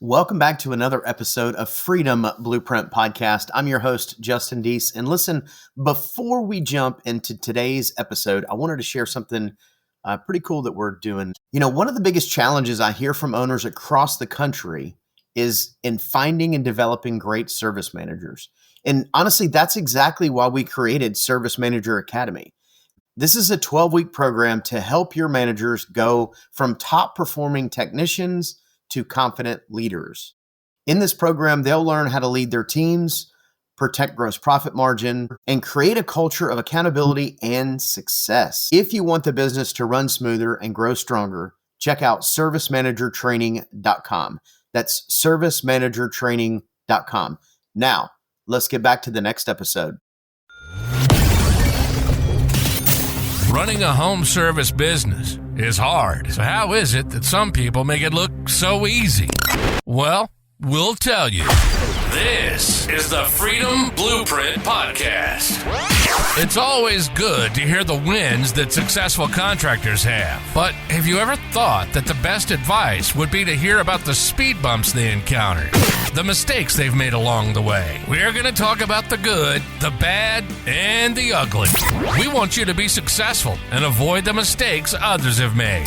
Welcome back to another episode of Freedom Blueprint Podcast. I'm your host, Justin Deese. And listen, before we jump into today's episode, I wanted to share something pretty cool that we're doing. You know, one of the biggest challenges I hear from owners across the country is in finding and developing great service managers. And honestly, that's exactly why we created Service Manager Academy. This is a 12-week program to help your managers go from top performing technicians to confident leaders. In this program, they'll learn how to lead their teams, protect gross profit margin, and create a culture of accountability and success. If you want the business to run smoother and grow stronger, check out servicemanagertraining.com. That's servicemanagertraining.com. Now, let's get back to the next episode. Running a home service business is hard. So how is it that some people make it look so easy? Well, we'll tell you. This is the Freedom Blueprint Podcast. It's always good to hear the wins that successful contractors have. But have you ever thought that the best advice would be to hear about the speed bumps they encountered, the mistakes they've made along the way? We're going to talk about the good, the bad, and the ugly. We want you to be successful and avoid the mistakes others have made.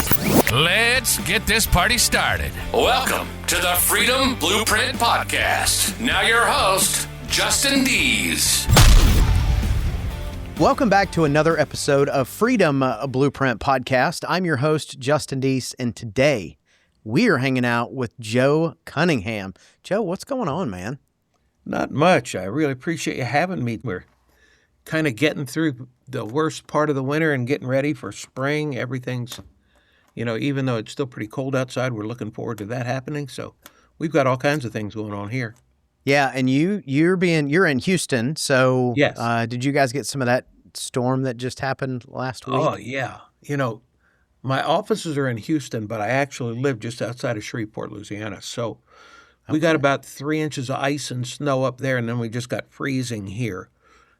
Let's get this party started. Welcome to the Freedom Blueprint Podcast. Now your host, Justin Deese. Welcome back to another episode of Freedom Blueprint Podcast. I'm your host, Justin Deese, and today we are hanging out with Joe Cunningham. Joe, what's going on, man? Not much. I really appreciate you having me. We're kind of getting through the worst part of the winter and getting ready for spring. Everything's, even though it's still pretty cold outside, we're looking forward to that happening. So we've got all kinds of things going on here. Yeah, and you're in Houston, so yes. Did you guys get some of that storm that just happened last week? Oh, yeah. My offices are in Houston, but I actually live just outside of Shreveport, Louisiana. So we got about 3 inches of ice and snow up there, and then we just got freezing here.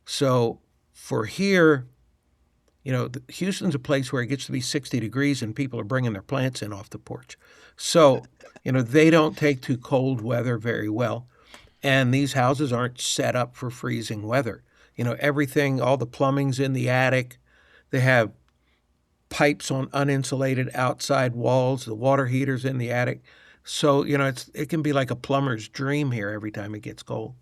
So for here, Houston's a place where it gets to be 60 degrees and people are bringing their plants in off the porch. So, they don't take to cold weather very well. And these houses aren't set up for freezing weather. Everything, all the plumbing's in the attic. They have pipes on uninsulated outside walls. The water heater's in the attic. So, it can be like a plumber's dream here every time it gets cold.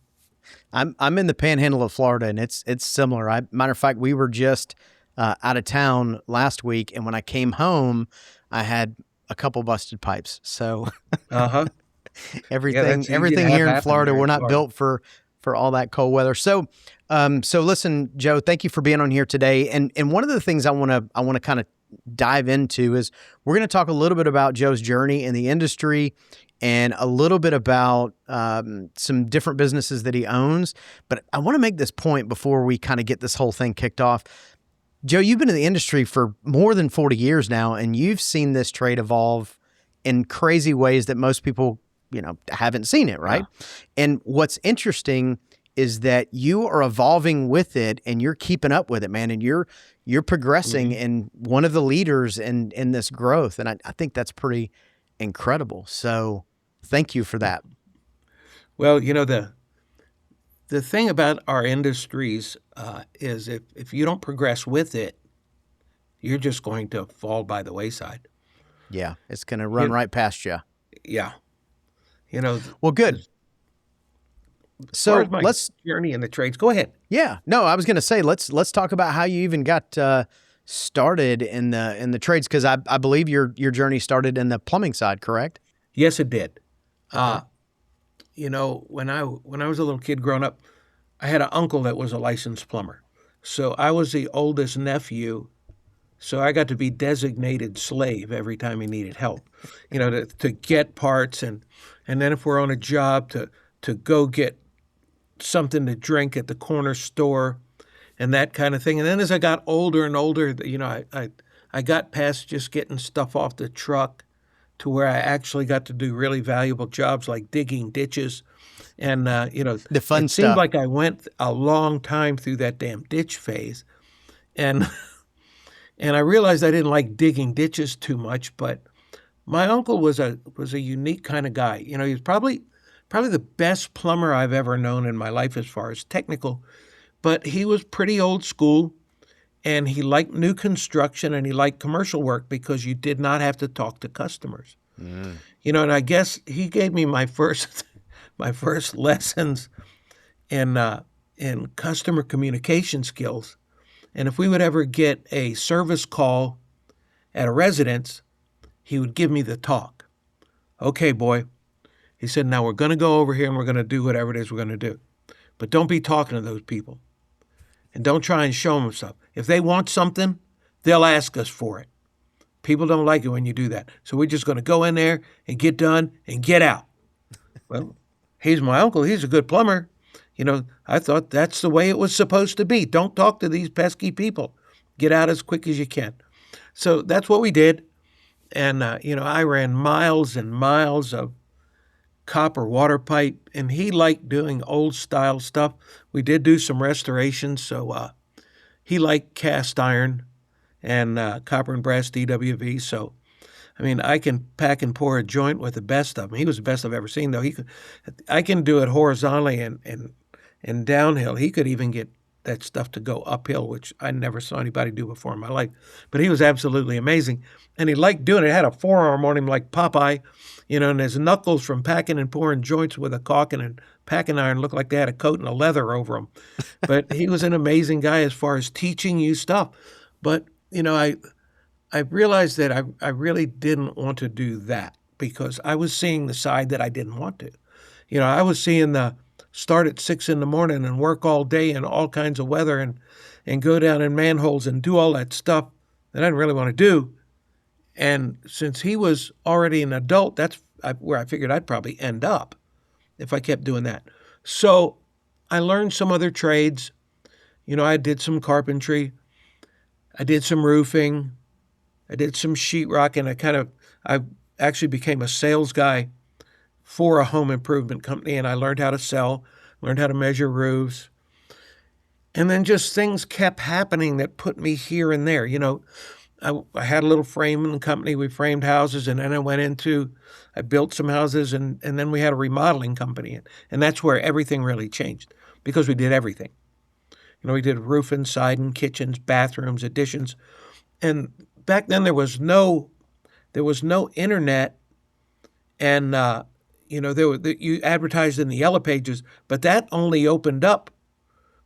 I'm in the panhandle of Florida, and it's similar. Matter of fact, we were just out of town last week, and when I came home, I had a couple busted pipes. So everything here in Florida, we're not built for all that cold weather. So listen, Joe, thank you for being on here today. And one of the things I want to kind of dive into is we're going to talk a little bit about Joe's journey in the industry and a little bit about some different businesses that he owns. But I want to make this point before we kind of get this whole thing kicked off. Joe, you've been in the industry for more than 40 years now, and you've seen this trade evolve in crazy ways that most people, haven't seen it, right? Yeah. And what's interesting is that you are evolving with it and you're keeping up with it, man, and you're progressing and one of the leaders in this growth. And I think that's pretty incredible. So thank you for that. Well, the thing about our industries is if you don't progress with it, you're just going to fall by the wayside. Yeah, it's going to run right past you. Yeah. Well, good. So let's journey in the trades. Go ahead. Yeah. No, I was going to say, let's talk about how you even got started in the trades, because I believe your journey started in the plumbing side, correct? Yes, it did. Okay. When I was a little kid growing up, I had an uncle that was a licensed plumber. So I was the oldest nephew. So I got to be designated slave every time he needed help, to get parts and then if we're on a job to go get something to drink at the corner store and that kind of thing. And then as I got older and older, I got past just getting stuff off the truck to where I actually got to do really valuable jobs like digging ditches. And, the fun it stuff. seemed like I went a long time through that damn ditch phase. And I realized I didn't like digging ditches too much, but my uncle was a unique kind of guy. You know, he was probably the best plumber I've ever known in my life as far as technical, but he was pretty old school, and he liked new construction and he liked commercial work because you did not have to talk to customers. You know, and I guess he gave me my first lessons in customer communication skills. And if we would ever get a service call at a residence, he would give me the talk. Okay, boy. He said, now we're going to go over here and we're going to do whatever it is we're going to do. But don't be talking to those people. And don't try and show them stuff. If they want something, they'll ask us for it. People don't like it when you do that. So we're just going to go in there and get done and get out. Well, he's my uncle. He's a good plumber. You know, I thought that's the way it was supposed to be. Don't talk to these pesky people. Get out as quick as you can. So that's what we did. And, you know, I ran miles and miles of copper water pipe, and he liked doing old style stuff. We did do some restorations, so he liked cast iron and copper and brass DWV. So, I mean, I can pack and pour a joint with the best of them. He was the best I've ever seen, though. I can do it horizontally and downhill. He could even get that stuff to go uphill, which I never saw anybody do before in my life. But he was absolutely amazing, and he liked doing it. He had a forearm on him like Popeye, you know, and his knuckles from packing and pouring joints with a caulking and packing iron looked like they had a coat and a leather over them. But he was an amazing guy as far as teaching you stuff. But, you know, I realized that I really didn't want to do that because I was seeing the side that I didn't want to. You know, I was seeing the start at 6 in the morning and work all day in all kinds of weather and go down in manholes and do all that stuff that I didn't really want to do. And since he was already an adult, that's where I figured I'd probably end up if I kept doing that. So I learned some other trades. You know, I did some carpentry. I did some roofing. I did some sheetrock, I actually became a sales guy for a home improvement company, and I learned how to sell, learned how to measure roofs. And then just things kept happening that put me here and there. You know, I had a little framing company. We framed houses, and then I built some houses, and then we had a remodeling company. And that's where everything really changed because we did everything. You know, we did roofing, siding, kitchens, bathrooms, additions. And back then there was no internet, and you know, you advertised in the Yellow Pages, but that only opened up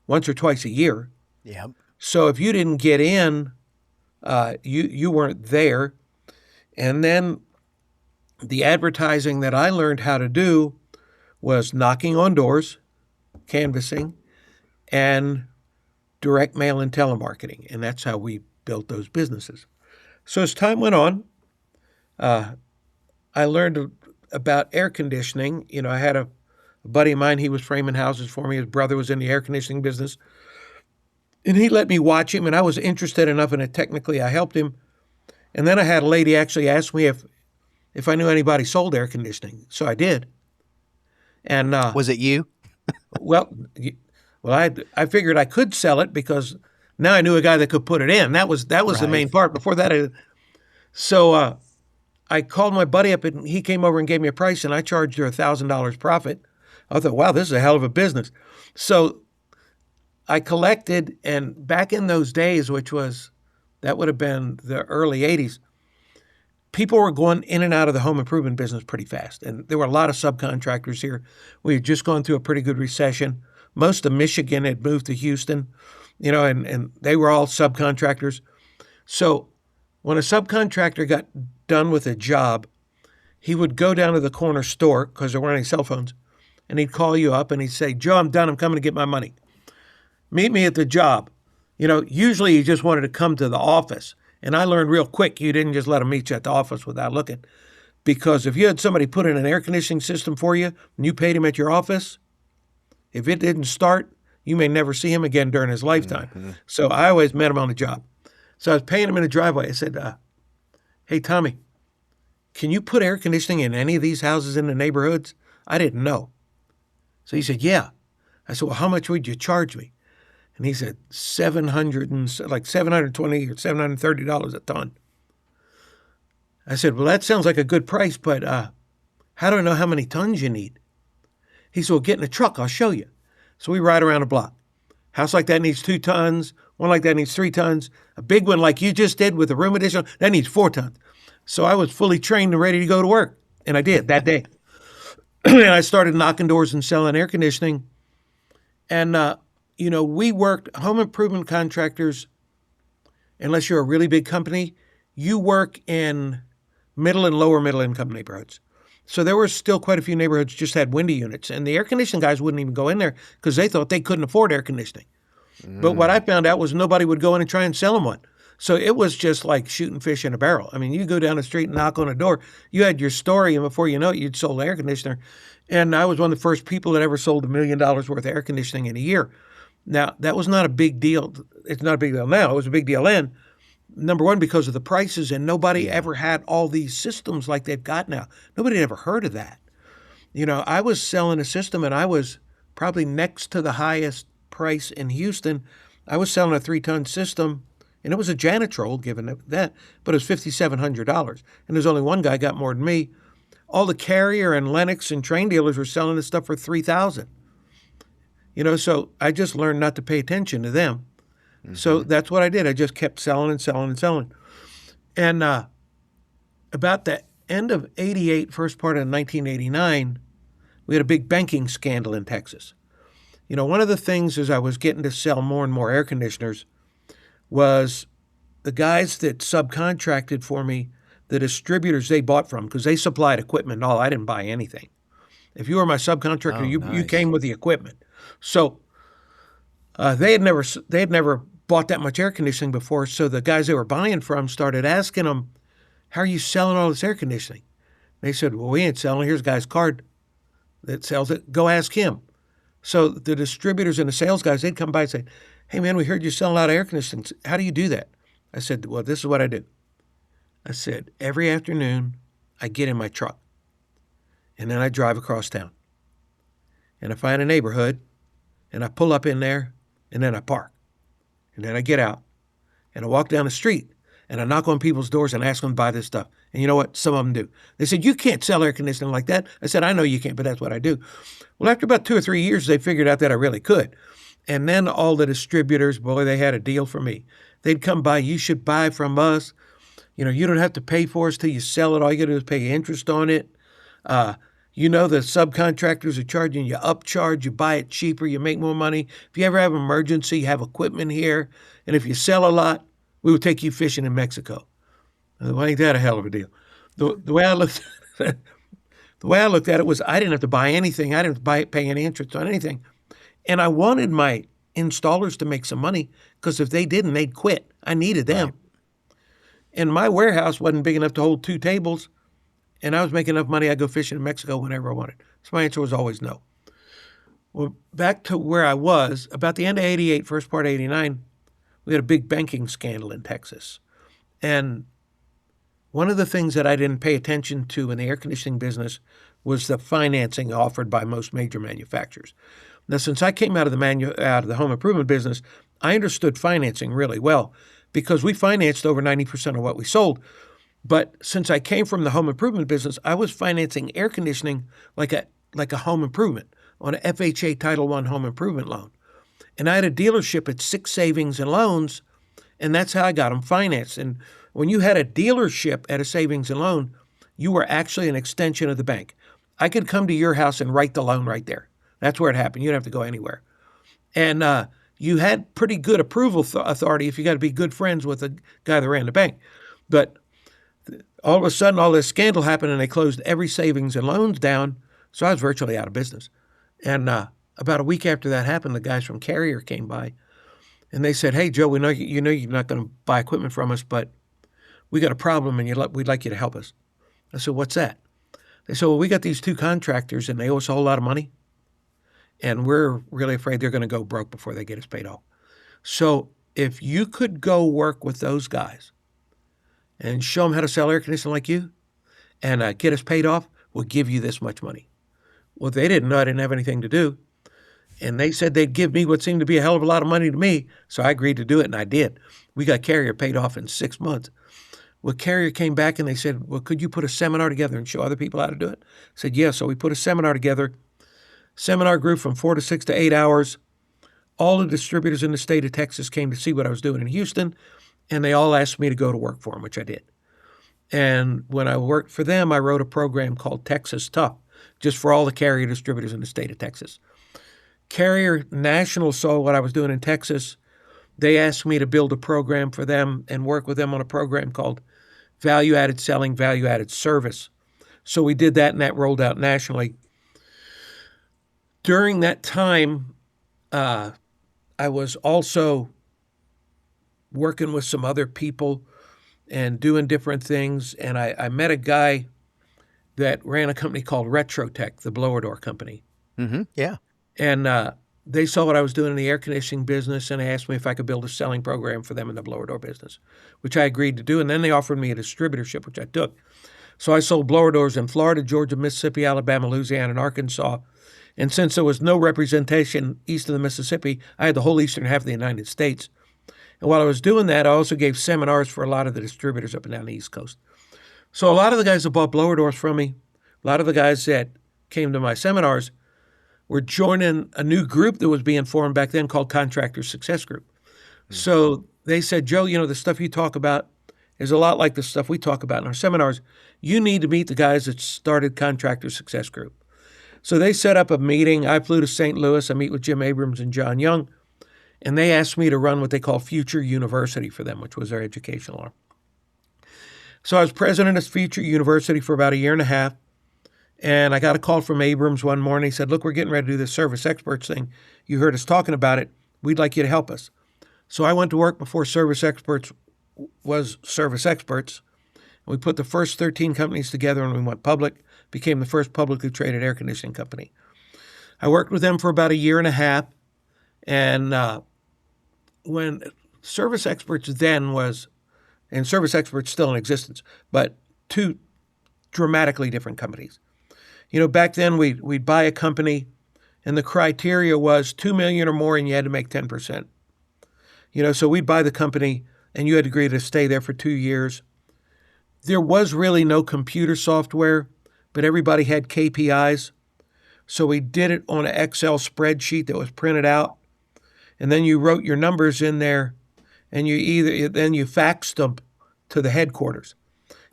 once or twice a year. Yeah. So if you didn't get in, you weren't there. And then the advertising that I learned how to do was knocking on doors, canvassing, and direct mail and telemarketing. And that's how we built those businesses. So as time went on, I learned about air conditioning. You know, I had a buddy of mine, he was framing houses for me. His brother was in the air conditioning business. And he let me watch him, and I was interested enough in it technically. I helped him. And then I had a lady actually ask me if I knew anybody sold air conditioning. So I did. And was it you? Well, I figured I could sell it because now I knew a guy that could put it in. That was right. The main part. Before that, so I called my buddy up, and he came over and gave me a price, and I charged her $1,000 profit. I thought, wow, this is a hell of a business. So I collected, and back in those days, that would have been the early 80s, people were going in and out of the home improvement business pretty fast. And there were a lot of subcontractors here. We had just gone through a pretty good recession. Most of Michigan had moved to Houston, you know, and they were all subcontractors. So when a subcontractor got done with a job, he would go down to the corner store because there weren't any cell phones, and he'd call you up and he'd say, Joe, I'm done. I'm coming to get my money. Meet me at the job. You know, usually you just wanted to come to the office. And I learned real quick, you didn't just let them meet you at the office without looking. Because if you had somebody put in an air conditioning system for you and you paid him at your office, if it didn't start, you may never see him again during his lifetime. Mm-hmm. So I always met him on the job. So I was paying him in the driveway. I said, hey, Tommy, can you put air conditioning in any of these houses in the neighborhoods? I didn't know. So he said, yeah. I said, well, how much would you charge me? And he said, $720 or $730 a ton. I said, well, that sounds like a good price, but how do I know how many tons you need? He said, well, get in a truck. I'll show you. So we ride around a block. House like that needs 2 tons. One like that needs 3 tons. A big one like you just did with a room addition, that needs 4 tons. So I was fully trained and ready to go to work. And I did that day. And I started knocking doors and selling air conditioning. And, we worked home improvement contractors. Unless you're a really big company, you work in middle and lower middle income neighborhoods. So there were still quite a few neighborhoods just had window units. And the air conditioning guys wouldn't even go in there because they thought they couldn't afford air conditioning. But what I found out was nobody would go in and try and sell them one. So it was just like shooting fish in a barrel. I mean, you go down the street and knock on a door, you had your story, and before you know it, you'd sold an air conditioner. And I was one of the first people that ever sold $1 million worth of air conditioning in a year. Now, that was not a big deal. It's not a big deal now. It was a big deal then. Number one, because of the prices, and nobody ever had all these systems like they've got now. Nobody had ever heard of that. I was selling a system, and I was probably next to the highest price in Houston. I was selling a 3-ton system, and it was a Janitrol, given that, but it was $5,700. And there's only one guy got more than me. All the Carrier and Lennox and Train dealers were selling this stuff for $3,000. So I just learned not to pay attention to them. Mm-hmm. So that's what I did. I just kept selling and selling and selling. And about the end of 88, first part of 1989, we had a big banking scandal in Texas. One of the things as I was getting to sell more and more air conditioners was the guys that subcontracted for me, the distributors they bought from, because they supplied equipment and all. I didn't buy anything. If you were my subcontractor, you came with the equipment. So they had never bought that much air conditioning before. So the guys they were buying from started asking them, "How are you selling all this air conditioning?" They said, "Well, we ain't selling. Here's a guy's card that sells it. Go ask him." So the distributors and the sales guys, they'd come by and say, "Hey, man, we heard you selling a lot of air conditioning. How do you do that?" I said, "Well, this is what I do." I said, every afternoon, I get in my truck, and then I drive across town. And I find a neighborhood, and I pull up in there, and then I park. And then I get out, and I walk down the street, and I knock on people's doors and ask them to buy this stuff. And you know what? Some of them do. They said, "You can't sell air conditioning like that." I said, "I know you can't, but that's what I do." Well, after about 2 or 3 years, they figured out that I really could. And then all the distributors, boy, they had a deal for me. They'd come by, "You should buy from us. You don't have to pay for us till you sell it. All you got to do is pay interest on it. The subcontractors are charging you upcharge. You buy it cheaper. You make more money. If you ever have an emergency, you have equipment here. And if you sell a lot, we will take you fishing in Mexico." Well, ain't that a hell of a deal? The way I looked at it was I didn't have to buy anything. I didn't have to pay any interest on anything. And I wanted my installers to make some money because if they didn't, they'd quit. I needed them. Right. And my warehouse wasn't big enough to hold 2 tables, and I was making enough money I'd go fishing in Mexico whenever I wanted. So my answer was always no. Well, back to where I was, about the end of 88, first part of 89, we had a big banking scandal in Texas. And one of the things that I didn't pay attention to in the air conditioning business was the financing offered by most major manufacturers. Now, since I came out of the home improvement business, I understood financing really well because we financed over 90% of what we sold. But since I came from the home improvement business, I was financing air conditioning like a home improvement on an FHA Title I home improvement loan. And I had a dealership at 6 Savings and Loans, and that's how I got them financed. And when you had a dealership at a savings and loan, you were actually an extension of the bank. I could come to your house and write the loan right there. That's where it happened. You didn't have to go anywhere. And you had pretty good approval authority if you got to be good friends with the guy that ran the bank. But all of a sudden, all this scandal happened, and they closed every savings and loans down, so I was virtually out of business. And about a week after that happened, the guys from Carrier came by, and they said, "Hey, Joe, we know you're not going to buy equipment from us, but we got a problem, and we'd like you to help us." I said, "What's that?" They said, "Well, we got these 2 contractors, and they owe us a whole lot of money, and we're really afraid they're going to go broke before they get us paid off. So if you could go work with those guys and show them how to sell air conditioning like you and get us paid off, we'll give you this much money." Well, they didn't know I didn't have anything to do. And they said they'd give me what seemed to be a hell of a lot of money to me. So I agreed to do it, and I did. We got Carrier paid off in 6 months. Well, Carrier came back and they said, well, could you put a seminar together and show other people how to do it? I said, yeah. So we put a seminar together. Seminar grew from 4 to 6 to 8 hours. All the distributors in the state of Texas came to see what I was doing in Houston, and they all asked me to go to work for them, which I did. And when I worked for them, I wrote a program called Texas Tough, just for all the Carrier distributors in the state of Texas. Carrier National saw what I was doing in Texas. They asked me to build a program for them and work with them on a program called Value-Added Selling, Value-Added Service. So we did that, and that rolled out nationally. During that time, I was also working with some other people and doing different things. And I met a guy that ran a company called Retrotech, the blower door company. Mm-hmm. Yeah. And they saw what I was doing in the air conditioning business, and they asked me if I could build a selling program for them in the blower door business, which I agreed to do. And then they offered me a distributorship, which I took. So I sold blower doors in Florida, Georgia, Mississippi, Alabama, Louisiana, and Arkansas. And since there was no representation east of the Mississippi, I had the whole eastern half of the United States. And while I was doing that, I also gave seminars for a lot of the distributors up and down the East Coast. So a lot of the guys that bought blower doors from me, a lot of the guys that came to my seminars were joining a new group that was being formed back then called Contractor Success Group. Mm-hmm. So they said, Joe, the stuff you talk about is a lot like the stuff we talk about in our seminars. You need to meet the guys that started Contractor Success Group. So they set up a meeting. I flew to St. Louis. I meet with Jim Abrams and John Young, and they asked me to run what they call Future University for them, which was their educational arm. So I was president of Future University for about a year and a half, and I got a call from Abrams one morning. He said, look, we're getting ready to do this Service Experts thing. You heard us talking about it. We'd like you to help us. So I went to work before Service Experts was Service Experts. We put the first 13 companies together and we went public, became the first publicly traded air conditioning company. I worked with them for about a year and a half. And when Service Experts then was, and Service Experts still in existence, but two dramatically different companies. Back then we'd buy a company and the criteria was $2 million or more and you had to make 10%. So we'd buy the company and you had to agree to stay there for 2 years. There was really no computer software, but everybody had KPIs. So we did it on an Excel spreadsheet that was printed out. And then you wrote your numbers in there and you faxed them to the headquarters,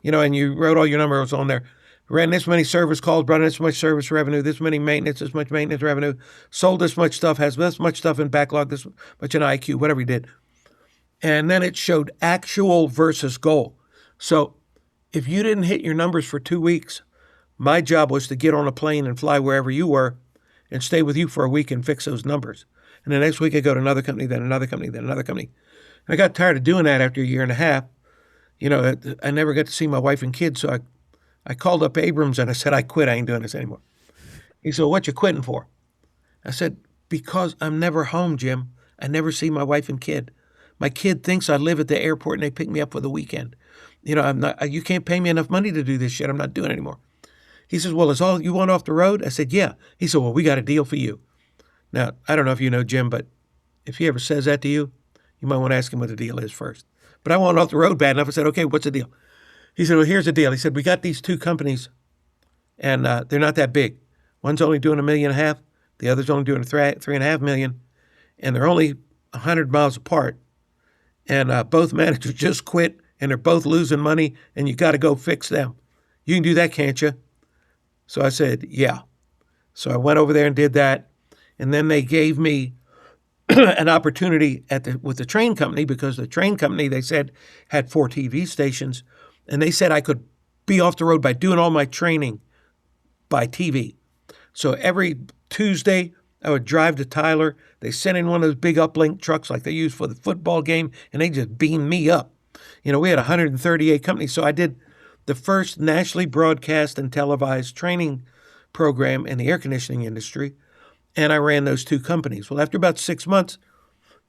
and you wrote all your numbers on there. Ran this many service calls, brought in this much service revenue, this many maintenance, this much maintenance revenue, sold this much stuff, has this much stuff in backlog, this much in IQ, whatever you did. And then it showed actual versus goal. So if you didn't hit your numbers for 2 weeks, my job was to get on a plane and fly wherever you were and stay with you for a week and fix those numbers. And the next week I'd go to another company, then another company, then another company. I got tired of doing that after a year and a half. I never got to see my wife and kids, so I called up Abrams and I said, I quit. I ain't doing this anymore. He said, what you quitting for? I said, because I'm never home, Jim. I never see my wife and kid. My kid thinks I live at the airport and they pick me up for the weekend. I'm not. You can't pay me enough money to do this shit. I'm not doing it anymore. He says, well, is all you want off the road? I said, yeah. He said, well, we got a deal for you. Now, I don't know if you know Jim, but if he ever says that to you, you might want to ask him what the deal is first. But I want off the road bad enough. I said, okay, what's the deal? He said, well, here's the deal. He said, we got these two companies, and they're not that big. One's only doing $1.5 million. The other's only doing $3.5 million. And they're only 100 miles apart. And both managers just quit, and they're both losing money, and you got to go fix them. You can do that, can't you? So I said, yeah. So I went over there and did that. And then they gave me an opportunity with the train company, because the train company, they said, had 4 TV stations. And they said I could be off the road by doing all my training by TV. So every Tuesday, I would drive to Tyler. They sent in one of those big uplink trucks like they use for the football game, and they just beamed me up. We had 138 companies. So I did the first nationally broadcast and televised training program in the air conditioning industry. And I ran those 2 companies. Well, after about 6 months,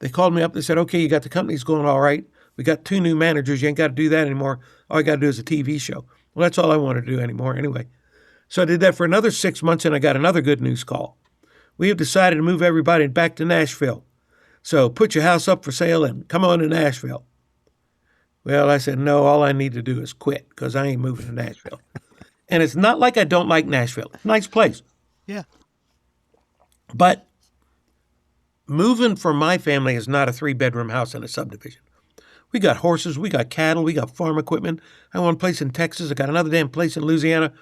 they called me up. They said, okay, you got the companies going all right. We got 2 new managers. You ain't got to do that anymore. All you got to do is a TV show. Well, that's all I wanted to do anymore anyway. So I did that for another 6 months, and I got another good news call. We have decided to move everybody back to Nashville. So put your house up for sale and come on to Nashville. Well, I said, no, all I need to do is quit because I ain't moving to Nashville. And it's not like I don't like Nashville. Nice place. Yeah. But moving for my family is not a 3-bedroom house in a subdivision. We got horses, we got cattle, we got farm equipment. I got one place in Texas. I got another damn place in Louisiana.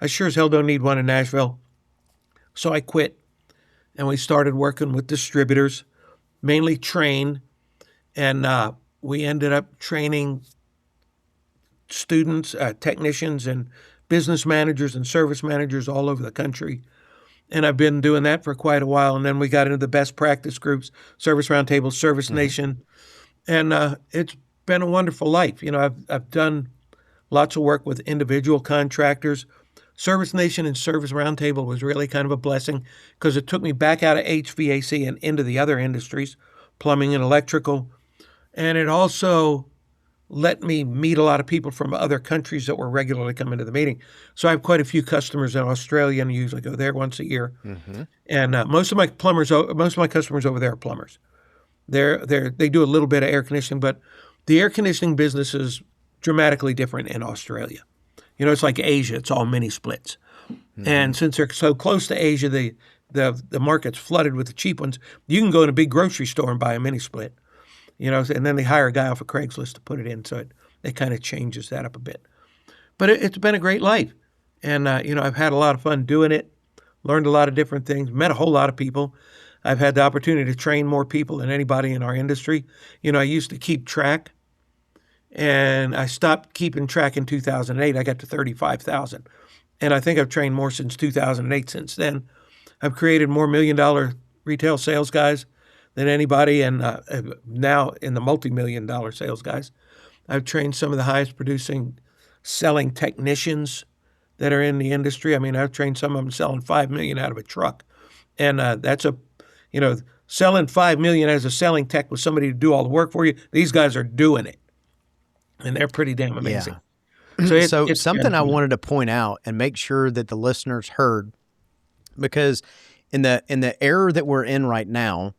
I sure as hell don't need one in Nashville. So I quit, and we started working with distributors, mainly Train, and we ended up training students, technicians, and business managers and service managers all over the country. And I've been doing that for quite a while. And then we got into the best practice groups, Service Roundtable, Service Nation. And it's been a wonderful life. I've done lots of work with individual contractors. Service Nation and Service Roundtable was really kind of a blessing because it took me back out of HVAC and into the other industries, plumbing and electrical. And it also let me meet a lot of people from other countries that were regularly coming to the meeting. So I have quite a few customers in Australia, and I usually go there once a year. And most of my customers over there are plumbers. They do a little bit of air conditioning, but the air conditioning business is dramatically different in Australia. It's like Asia; it's all mini splits. And since they're so close to Asia, the market's flooded with the cheap ones. You can go in a big grocery store and buy a mini split. And then they hire a guy off of Craigslist to put it in, so it kind of changes that up a bit. But it's been a great life, and I've had a lot of fun doing it, learned a lot of different things, met a whole lot of people. I've had the opportunity to train more people than anybody in our industry. I used to keep track, and I stopped keeping track in 2008. I got to 35,000, and I think I've trained more since 2008 since then. I've created more million-dollar retail sales guys than anybody, and now in the multi-million-dollar sales guys. I've trained some of the highest producing selling technicians that are in the industry. I mean, I've trained some of them selling $5 million out of a truck. And that's selling $5 million as a selling tech with somebody to do all the work for you. These guys are doing it, and they're pretty damn amazing. Yeah. So it's something I wanted to point out and make sure that the listeners heard, because in the era that we're in right now,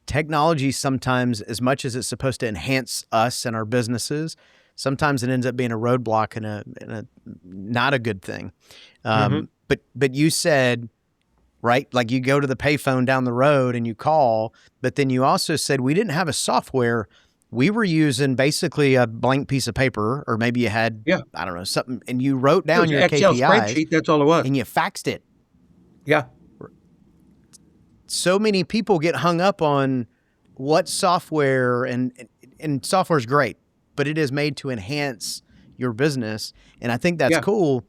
technology sometimes, as much as it's supposed to enhance us and our businesses, sometimes it ends up being a roadblock and a not a good thing. But you said, right, like you go to the payphone down the road and you call, but then you also said we didn't have a software. We were using basically a blank piece of paper, or maybe you had, I don't know, something, and you wrote down your Excel KPIs. spreadsheet, that's all it was. And you faxed it. Yeah. So many people get hung up on what software, and software is great, but it is made to enhance your business. And I think that's cool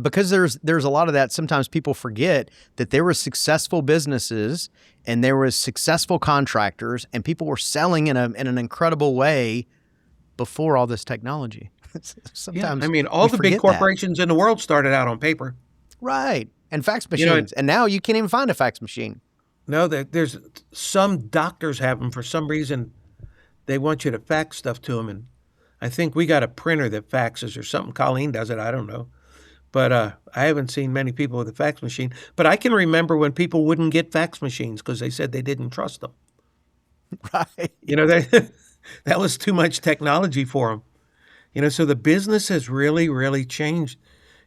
because there's a lot of that. Sometimes people forget that there were successful businesses and there was successful contractors, and people were selling in an incredible way before all this technology. Sometimes all the big corporations in the world started out on paper. Right. And fax machines. And now you can't even find a fax machine. No, there's some doctors have them. For some reason, they want you to fax stuff to them. And I think we got a printer that faxes or something. Colleen does it. I don't know. But I haven't seen many people with a fax machine. But I can remember when people wouldn't get fax machines because they said they didn't trust them. Right. That was too much technology for them. So the business has really, really changed.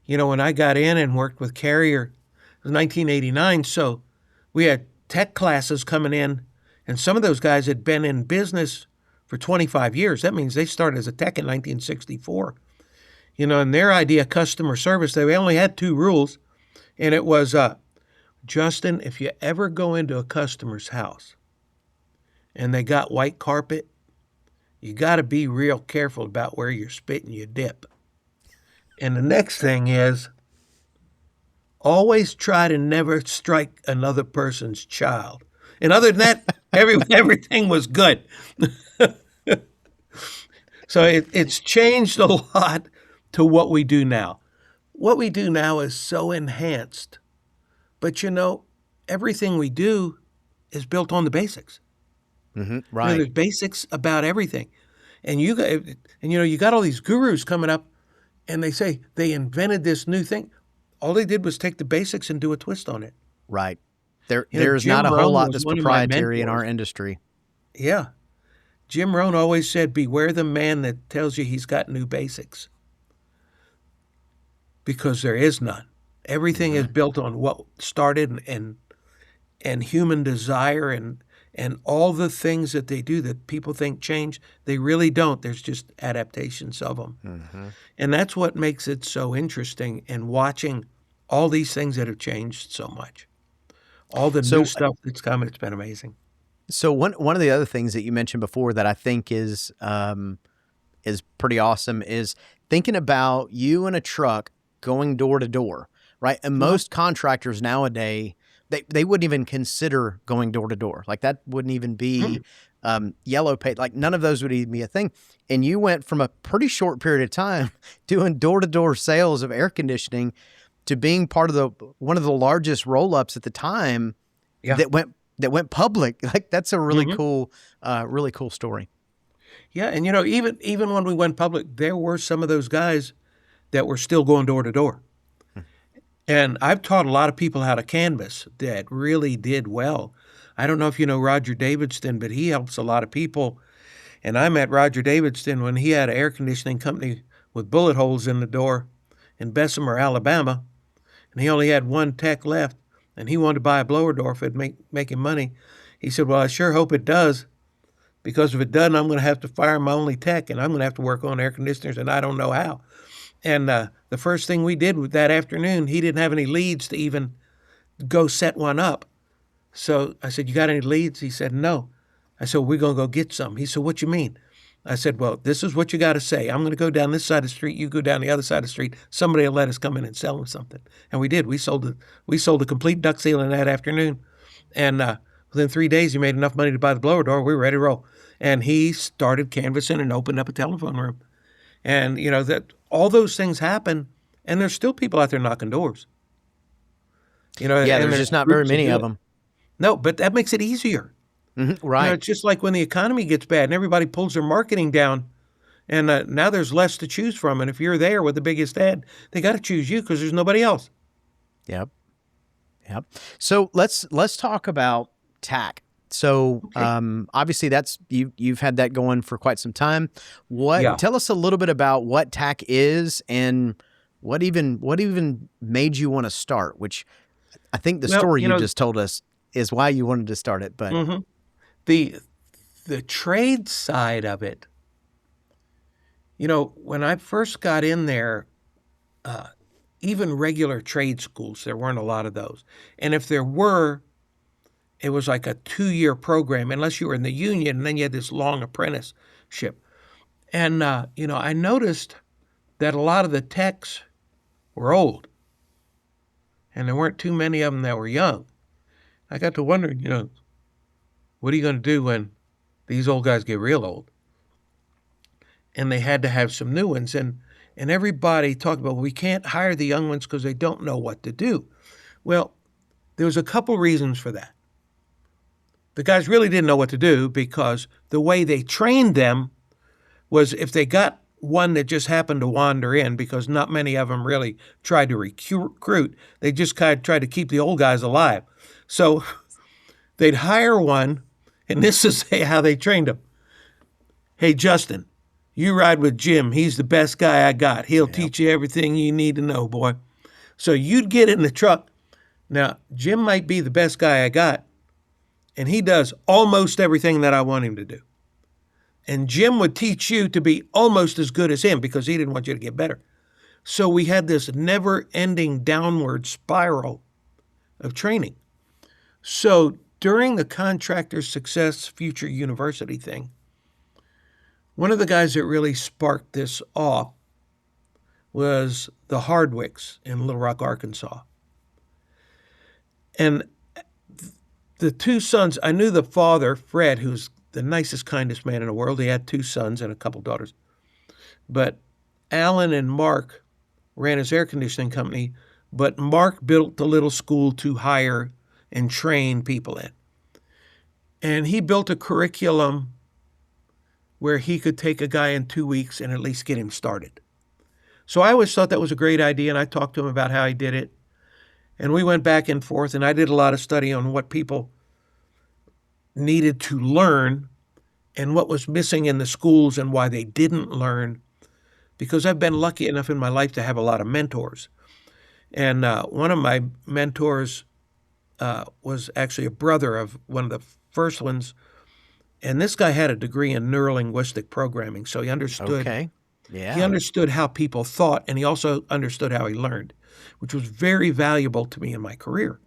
When I got in and worked with Carrier, it was 1989, so we had tech classes coming in, and some of those guys had been in business for 25 years. That means they started as a tech in 1964. And their idea of customer service, they only had 2 rules, and it was, Justin, if you ever go into a customer's house and they got white carpet, you got to be real careful about where you're spitting your dip. And the next thing is, always try to never strike another person's child. And other than that, everything was good. So it's changed a lot to what we do now. What we do now is so enhanced. But everything we do is built on the basics. Right. There's basics about everything. And you got all these gurus coming up, and they say they invented this new thing. All they did was take the basics and do a twist on it. Right. There's not a whole lot that's proprietary in our industry. Yeah. Jim Rohn always said, beware the man that tells you he's got new basics. Because there is none. Everything is built on what started and human desire and all the things that they do that people think change, they really don't. There's just adaptations of them. And that's what makes it so interesting, and watching all these things that have changed so much. All the new stuff that's come, it's been amazing. So one of the other things that you mentioned before that I think is pretty awesome is thinking about you in a truck going door to door, right? And most contractors nowadays, they wouldn't even consider going door to door. Like that wouldn't even be yellow paint. Like none of those would even be a thing. And you went from a pretty short period of time doing door to door sales of air conditioning to being part of one of the largest roll ups at the time that went public. Like that's a really cool story. Yeah, and even when we went public, there were some of those guys that were still going door to door. And I've taught a lot of people how to canvas that really did well. I don't know if you know Roger Davidston, but he helps a lot of people. And I met Roger Davidston when he had an air conditioning company with bullet holes in the door in Bessemer, Alabama. And he only had one tech left, and he wanted to buy a blower door if it'd make him money. He said, well, I sure hope it does, because if it doesn't, I'm going to have to fire my only tech, and I'm going to have to work on air conditioners, and I don't know how. And the first thing we did that afternoon, he didn't have any leads to even go set one up. So I said, you got any leads? He said, no. I said, we're going to go get some. He said, what you mean? I said, well, this is what you got to say. I'm going to go down this side of the street. You go down the other side of the street. Somebody will let us come in and sell them something. And we did. We sold a complete duct ceiling that afternoon. And within 3 days, he made enough money to buy the blower door. We were ready to roll. And he started canvassing and opened up a telephone room. And, that all those things happen, and there's still people out there knocking doors. There's just not very many of them. No, but that makes it easier. Right. It's just like when the economy gets bad and everybody pulls their marketing down, and now there's less to choose from. And if you're there with the biggest ad, they got to choose you because there's nobody else. Yep. So let's talk about TAC. So obviously that's you've had that going for quite some time. Tell us a little bit about what TAC is and what even made you want to start, which I think the story you just told us is why you wanted to start it. But the trade side of it, when I first got in there, even regular trade schools, there weren't a lot of those. And if there were, it was like a 2-year program, unless you were in the union, and then you had this long apprenticeship. And, I noticed that a lot of the techs were old, and there weren't too many of them that were young. I got to wondering, what are you going to do when these old guys get real old? And they had to have some new ones. And everybody talked about, well, we can't hire the young ones because they don't know what to do. Well, there was a couple reasons for that. The guys really didn't know what to do because the way they trained them was if they got one that just happened to wander in, because not many of them really tried to recruit, they just kind of tried to keep the old guys alive. So they'd hire one, and this is how they trained them. Hey, Justin, you ride with Jim. He's the best guy I got. He'll teach you everything you need to know, boy. So you'd get in the truck. Now, Jim might be the best guy I got, and he does almost everything that I want him to do. And Jim would teach you to be almost as good as him because he didn't want you to get better. So we had this never-ending downward spiral of training. So during the Contractor Success Future University thing, one of the guys that really sparked this off was the Hardwicks in Little Rock, Arkansas. And the two sons, I knew the father, Fred, who's the nicest, kindest man in the world. He had 2 sons and a couple daughters. But Alan and Mark ran his air conditioning company, but Mark built the little school to hire and train people in. And he built a curriculum where he could take a guy in 2 weeks and at least get him started. So I always thought that was a great idea, and I talked to him about how he did it. And we went back and forth, and I did a lot of study on what people needed to learn. and what was missing in the schools and why they didn't learn, because I've been lucky enough in my life to have a lot of mentors. And one of my mentors was actually a brother of one of the first ones. And this guy had a degree in neurolinguistic programming, so he understood. Okay. Yeah. He understood how people thought, and he also understood how he learned, which was very valuable to me in my career.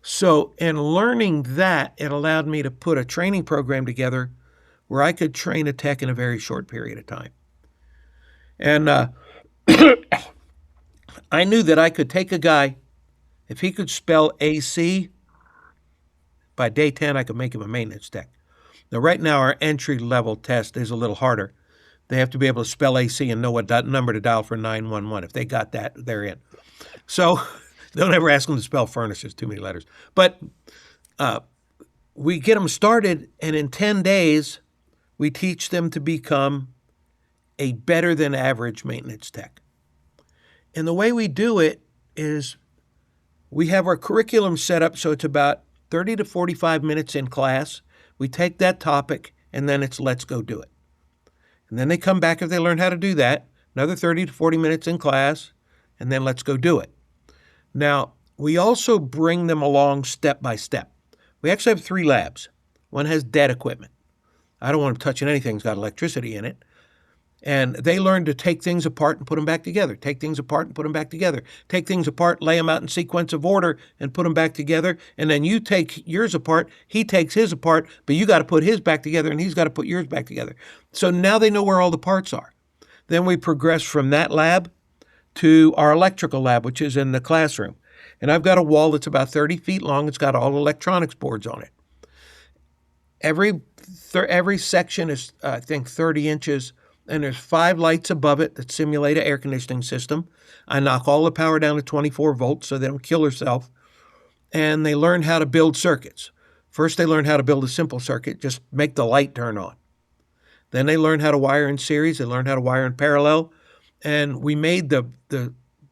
So in learning that, it allowed me to put a training program together where I could train a tech in a very short period of time. And I knew that I could take a guy, if he could spell AC, by day 10, I could make him a maintenance tech. Now, right now, our entry-level test is a little harder. They have to be able to spell AC and know what number to dial for 911. If they got that, they're in. So don't ever ask them to spell furnaces, too many letters. But we get them started, and in 10 days, we teach them to become a better-than-average maintenance tech. And the way we do it is we have our curriculum set up so it's about 30 to 45 minutes in class. We take that topic, and then it's let's go do it. And then they come back if they learn how to do that, another 30 to 40 minutes in class, and then let's go do it. Now, we also bring them along step by step. We actually have 3 labs. One has dead equipment. I don't want them touching anything that's got electricity in it. And they learn to take things apart and put them back together, take things apart and put them back together, take things apart, lay them out in sequence of order and put them back together. And then you take yours apart, he takes his apart, but you got to put his back together and he's got to put yours back together. So now they know where all the parts are. Then we progress from that lab to our electrical lab, which is in the classroom. And I've got a wall that's about 30 feet long. It's got all electronics boards on it. Every section is, I think, 30 inches. And there's 5 lights above it that simulate an air conditioning system. I knock all the power down to 24 volts so they don't kill themselves. And they learn how to build circuits. First, they learn how to build a simple circuit, just make the light turn on. Then they learn how to wire in series. They learn how to wire in parallel. And we made the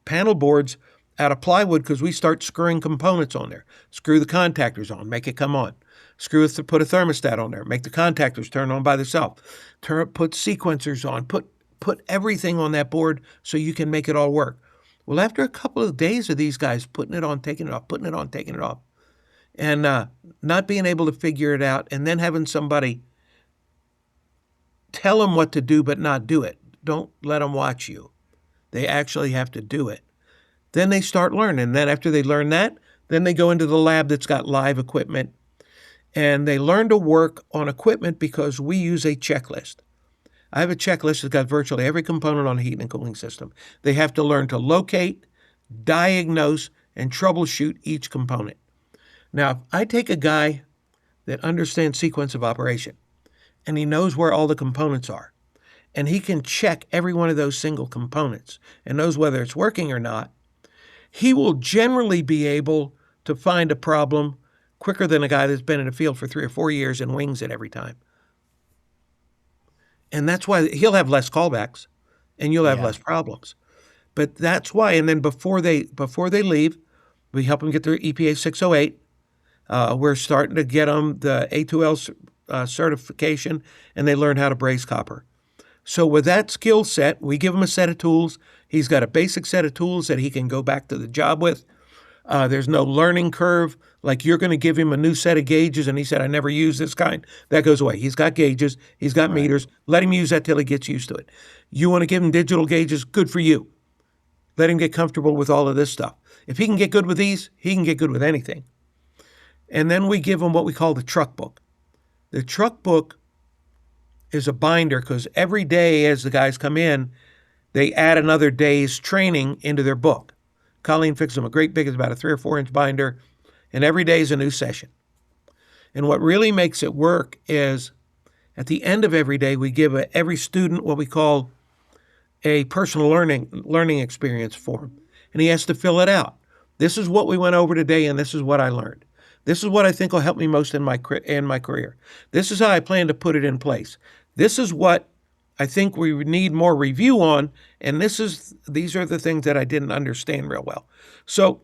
panel boards out of plywood because we start screwing components on there. Screw the contactors on, make it come on. Put a thermostat on there, make the contactors turn on by themselves. Put sequencers on, put everything on that board so you can make it all work. Well, after a couple of days of these guys putting it on, taking it off, putting it on, taking it off, and not being able to figure it out, and then having somebody tell them what to do but not do it. Don't let them watch you. They actually have to do it. Then they start learning. Then after they learn that, then they go into the lab that's got live equipment. And they learn to work on equipment because we use a checklist. I have a checklist that's got virtually every component on a heating and cooling system. They have to learn to locate, diagnose, and troubleshoot each component. Now, if I take a guy that understands sequence of operation, and he knows where all the components are, and he can check every one of those single components and knows whether it's working or not, he will generally be able to find a problem quicker than a guy that's been in the field for 3 or 4 years and wings it every time. And that's why he'll have less callbacks and you'll have less problems. But that's why. And then before they leave, we help them get their EPA 608. We're starting to get them the A2L certification, and they learn how to braze copper. So with that skill set, we give him a set of tools. He's got a basic set of tools that he can go back to the job with. There's no learning curve. Like you're going to give him a new set of gauges, and he said, I never use this kind. That goes away. He's got gauges. He's got meters. Let him use that till he gets used to it. You want to give him digital gauges? Good for you. Let him get comfortable with all of this stuff. If he can get good with these, he can get good with anything. And then we give him what we call the truck book. The truck book is a binder because every day as the guys come in, they add another day's training into their book. Colleen fixed them a great big, it's about a 3 or 4 inch binder, and every day is a new session. And what really makes it work is at the end of every day, we give every student what we call a personal learning experience form. And he has to fill it out. This is what we went over today, and this is what I learned. This is what I think will help me most in my career. This is how I plan to put it in place. This is what I think we need more review on, and these are the things that I didn't understand real well. So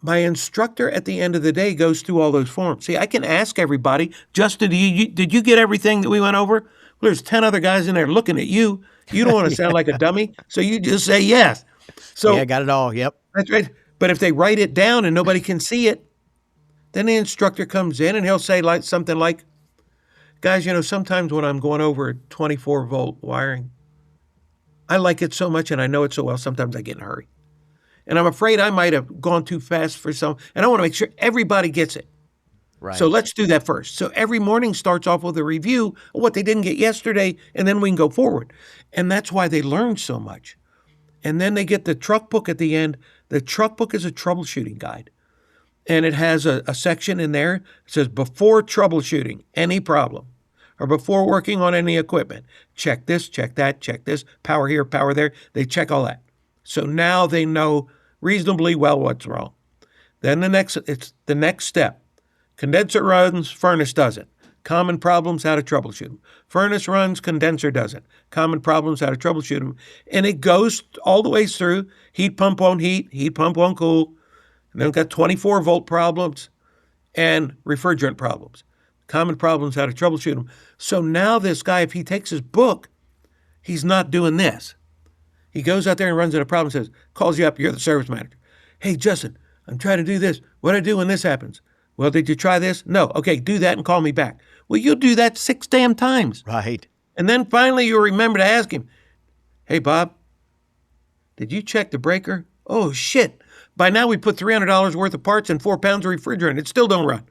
my instructor at the end of the day goes through all those forms. See, I can ask everybody, Justin, did you get everything that we went over? Well, there's 10 other guys in there looking at you. You don't want to sound like a dummy, so you just say yes. So yeah, got it all. Yep. That's right. But if they write it down and nobody can see it, then the instructor comes in and he'll say something like, guys, sometimes when I'm going over 24-volt wiring, I like it so much and I know it so well, sometimes I get in a hurry. And I'm afraid I might have gone too fast for some, and I want to make sure everybody gets it. Right. So let's do that first. So every morning starts off with a review of what they didn't get yesterday, and then we can go forward. And that's why they learn so much. And then they get the truck book at the end. The truck book is a troubleshooting guide. And it has a section in there that says, before troubleshooting any problem, or before working on any equipment, check this, check that, check this, power here, power there. They check all that. So now they know reasonably well what's wrong. Then it's the next step. Condenser runs, furnace doesn't. Common problems, how to troubleshoot them. Furnace runs, condenser doesn't. Common problems, how to troubleshoot them. And it goes all the way through. Heat pump won't heat pump won't cool. And then we've got 24-volt problems and refrigerant problems. Common problems, how to troubleshoot them. So now this guy, if he takes his book, he's not doing this. He goes out there and runs into a problem, says, calls you up, you're the service manager. Hey, Justin, I'm trying to do this. What do I do when this happens? Well, did you try this? No. Okay, do that and call me back. Well, you'll do that 6 damn times. Right. And then finally you'll remember to ask him, hey, Bob, did you check the breaker? Oh, shit. By now we put $300 worth of parts and 4 pounds of refrigerant. It still don't run.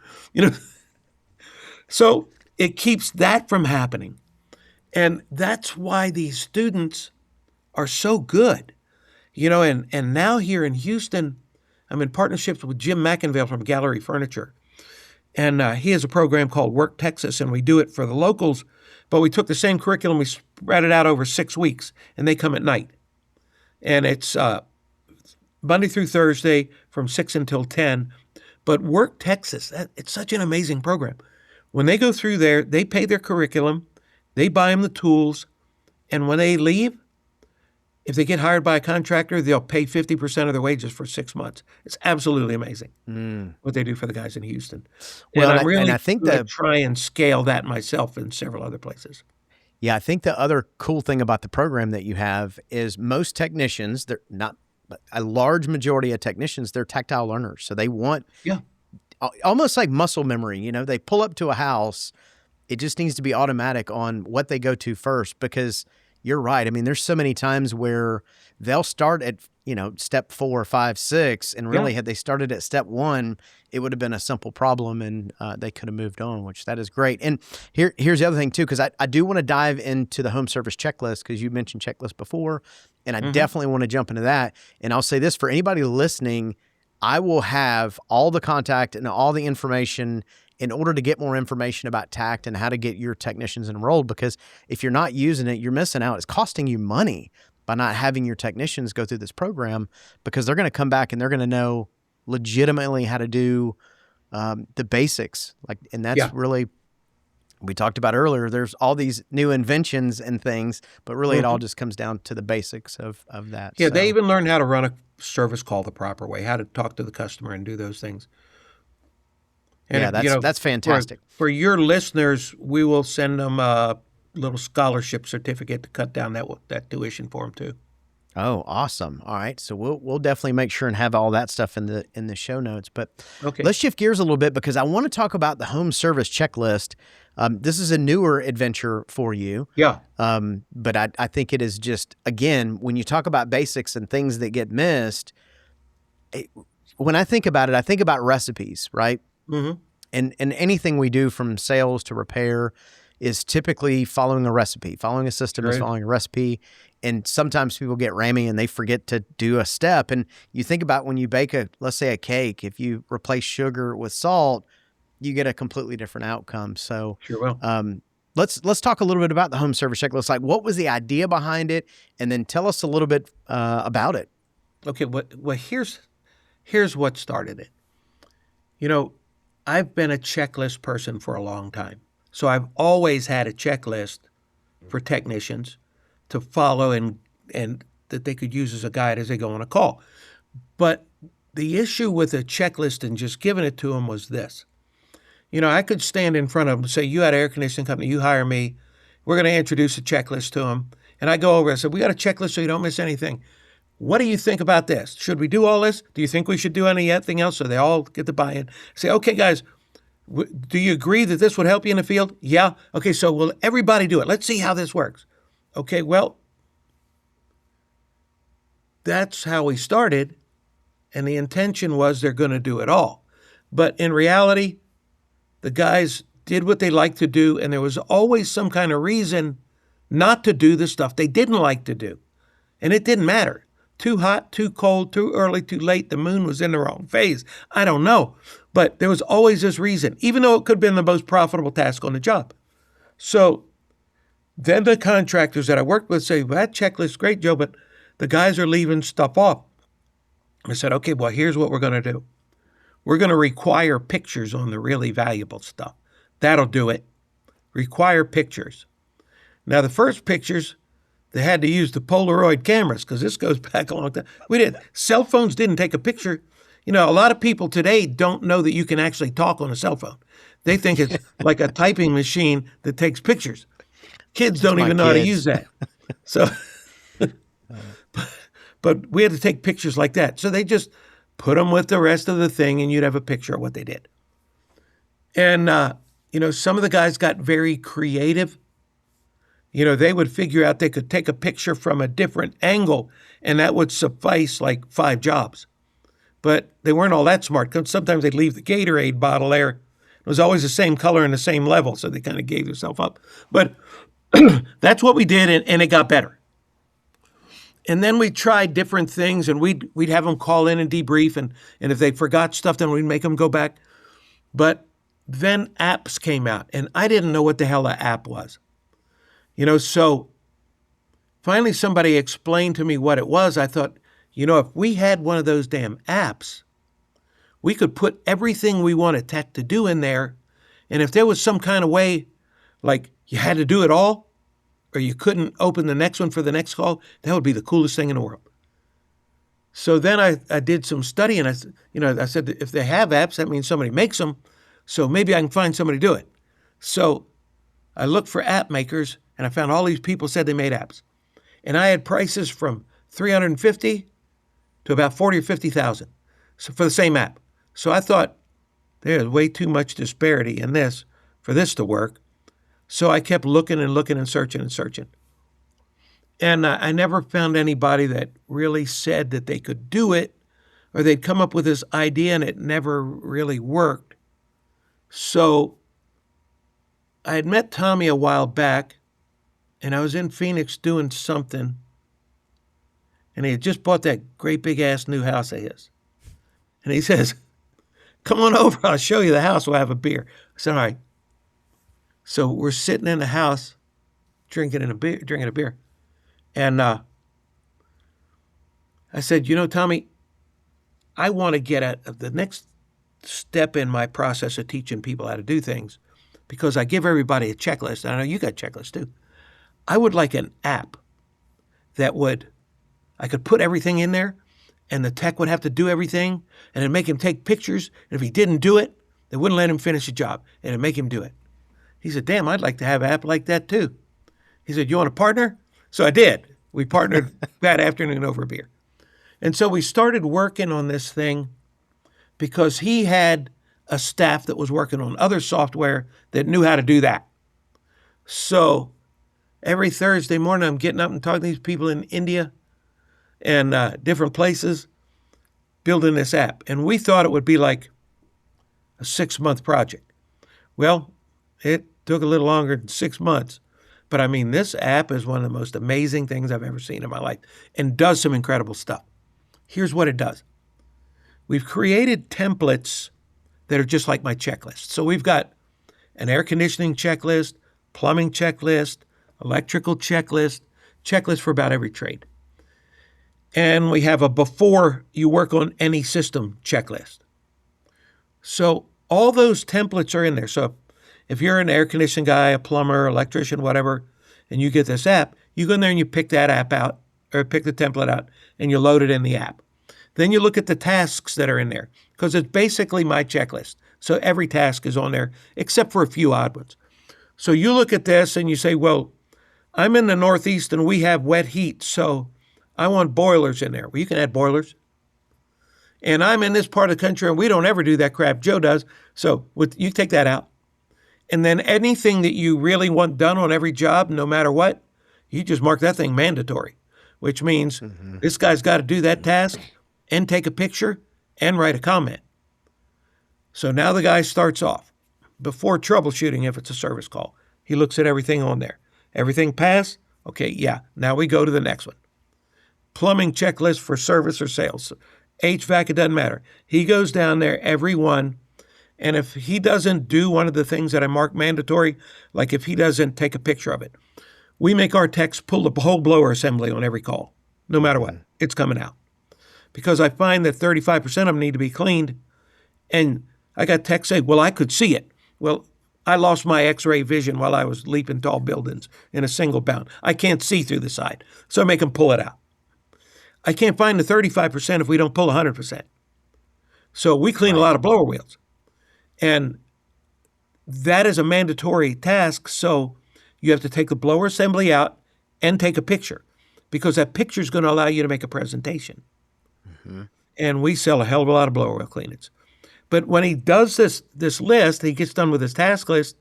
So it keeps that from happening. And that's why these students are so good. And now here in Houston, I'm in partnerships with Jim McInville from Gallery Furniture. And he has a program called Work Texas, and we do it for the locals. But we took the same curriculum, we spread it out over 6 weeks, and they come at night. And it's Monday through Thursday from 6 until 10. But Work Texas, it's such an amazing program. When they go through there, they pay their curriculum, they buy them the tools, and when they leave, if they get hired by a contractor, they'll pay 50% of their wages for 6 months. It's absolutely amazing what they do for the guys in Houston. Well, and I'm really I think going to try and scale that myself in several other places. Yeah, I think the other cool thing about the program that you have is most technicians, they're not, but a large majority of technicians, they're tactile learners. So they want almost like muscle memory. They pull up to a house. It just needs to be automatic on what they go to first, because you're right. I mean, there's so many times where they'll start at, step 4, 5, 6, and really had they started at step 1, it would have been a simple problem, and they could have moved on, which that is great. And here's the other thing too, because I do want to dive into the home service checklist, because you mentioned checklist before, and I definitely want to jump into that. And I'll say this for anybody listening, I will have all the contact and all the information in order to get more information about TACT and how to get your technicians enrolled, because if you're not using it, you're missing out. It's costing you money by not having your technicians go through this program, because they're going to come back and they're going to know legitimately how to do the basics. And that's really, we talked about earlier, there's all these new inventions and things, but really it all just comes down to the basics of that. Yeah, they even learn how to run a service call the proper way, how to talk to the customer and do those things. And that's fantastic. For your listeners, we will send them a little scholarship certificate to cut down that tuition for them too. Oh, awesome! All right, so we'll definitely make sure and have all that stuff in the show notes. But let's shift gears a little bit, because I want to talk about the home service checklist. This is a newer adventure for you. Yeah. But I think it is just, again, when you talk about basics and things that get missed, when I think about it, I think about recipes, right? Mm-hmm. And anything we do from sales to repair is typically following a recipe. Following a system is following a recipe. And sometimes people get rammy and they forget to do a step. And you think about when you bake let's say a cake, if you replace sugar with salt, you get a completely different outcome. So sure will. Let's talk a little bit about the home service checklist. Like, what was the idea behind it? And then tell us a little bit about it. Okay. Well, here's what started it. I've been a checklist person for a long time. So I've always had a checklist for technicians to follow and that they could use as a guide as they go on a call. But the issue with a checklist and just giving it to them was this. I could stand in front of them and say, you had an air conditioning company, you hire me, we're going to introduce a checklist to them. And I go over and say, we got a checklist so you don't miss anything. What do you think about this? Should we do all this? Do you think we should do anything else? So they all get the buy-in. Say, okay, guys, do you agree that this would help you in the field? Yeah. Okay, so will everybody do it? Let's see how this works. Okay, well, that's how we started. And the intention was they're going to do it all. But in reality, the guys did what they liked to do, and there was always some kind of reason not to do the stuff they didn't like to do. And it didn't matter. Too hot, too cold, too early, too late, the moon was in the wrong phase. I don't know. But there was always this reason, even though it could have been the most profitable task on the job. So then the contractors that I worked with say, well, that checklist's great, Joe, but the guys are leaving stuff off. I said, okay, well, here's what we're going to do. We're going to require pictures on the really valuable stuff. That'll do it. Require pictures. Now, the first pictures, they had to use the Polaroid cameras because this goes back a long time. Cell phones didn't take a picture. A lot of people today don't know that you can actually talk on a cell phone. They think it's like a typing machine that takes pictures. Kids don't even know how to use that. So, but we had to take pictures like that. So they just put them with the rest of the thing, and you'd have a picture of what they did. And, some of the guys got very creative. They would figure out they could take a picture from a different angle, and that would suffice like 5 jobs. But they weren't all that smart because sometimes they'd leave the Gatorade bottle there. It was always the same color and the same level, so they kind of gave themselves up. But that's what we did, and it got better. And then we tried different things, and we'd have them call in and debrief, and if they forgot stuff, then we'd make them go back. But then apps came out, and I didn't know what the hell an app was. So finally somebody explained to me what it was. I thought, if we had one of those damn apps, we could put everything we wanted tech to do in there, and if there was some kind of way, like you had to do it all, or you couldn't open the next one for the next call, that would be the coolest thing in the world. So then I did some study, and I said, if they have apps, that means somebody makes them, so maybe I can find somebody to do it. So I looked for app makers, and I found all these people said they made apps. And I had prices from $350 to about $40,000 or $50,000 for the same app. So I thought, there's way too much disparity in this for this to work. So I kept looking and looking and searching and searching. And I never found anybody that really said that they could do it, or they'd come up with this idea and it never really worked. So I had met Tommy a while back, and I was in Phoenix doing something, and he had just bought that great big ass new house of his. And he says, come on over, I'll show you the house, we'll have a beer. I said, all right. So we're sitting in the house drinking a beer. And I said, Tommy, I want to get at the next step in my process of teaching people how to do things, because I give everybody a checklist. And I know you got checklists too. I would like an app that I could put everything in there, and the tech would have to do everything, and it'd make him take pictures. And if he didn't do it, they wouldn't let him finish the job, and it'd make him do it. He said, damn, I'd like to have an app like that too. He said, you want a partner? So I did. We partnered that afternoon over a beer. And so we started working on this thing because he had a staff that was working on other software that knew how to do that. So every Thursday morning, I'm getting up and talking to these people in India and different places, building this app. And we thought it would be like a 6-month project. Well, it took a little longer than 6 months. But I mean, this app is one of the most amazing things I've ever seen in my life and does some incredible stuff. Here's what it does. We've created templates that are just like my checklist. So we've got an air conditioning checklist, plumbing checklist, electrical checklist for about every trade. And we have a before you work on any system checklist. So all those templates are in there. So if you're an air conditioning guy, a plumber, electrician, whatever, and you get this app, you go in there and you pick that app out, or pick the template out, and you load it in the app. Then you look at the tasks that are in there, because it's basically my checklist. So every task is on there, except for a few odd ones. So you look at this and you say, well, I'm in the Northeast and we have wet heat, so I want boilers in there. Well, you can add boilers. And I'm in this part of the country and we don't ever do that crap. Joe does. So you take that out. And then anything that you really want done on every job, no matter what, you just mark that thing mandatory, which means this guy's got to do that task and take a picture and write a comment. So now the guy starts off. Before troubleshooting, if it's a service call, he looks at everything on there. Everything passed? Okay, yeah. Now we go to the next one. Plumbing checklist for service or sales. HVAC, it doesn't matter. He goes down there, every one, and if he doesn't do one of the things that I mark mandatory, like if he doesn't take a picture of it, we make our techs pull the whole blower assembly on every call, no matter what. It's coming out. Because I find that 35% of them need to be cleaned, and I got techs say, well, I could see it. Well, I lost my x-ray vision while I was leaping tall buildings in a single bound. I can't see through the side, so I make them pull it out. I can't find the 35% if we don't pull 100%. So we clean a lot of blower wheels. And that is a mandatory task, so you have to take the blower assembly out and take a picture, because that picture is going to allow you to make a presentation. And we sell a hell of a lot of blower wheel cleanings. But when he does this list, he gets done with his task list,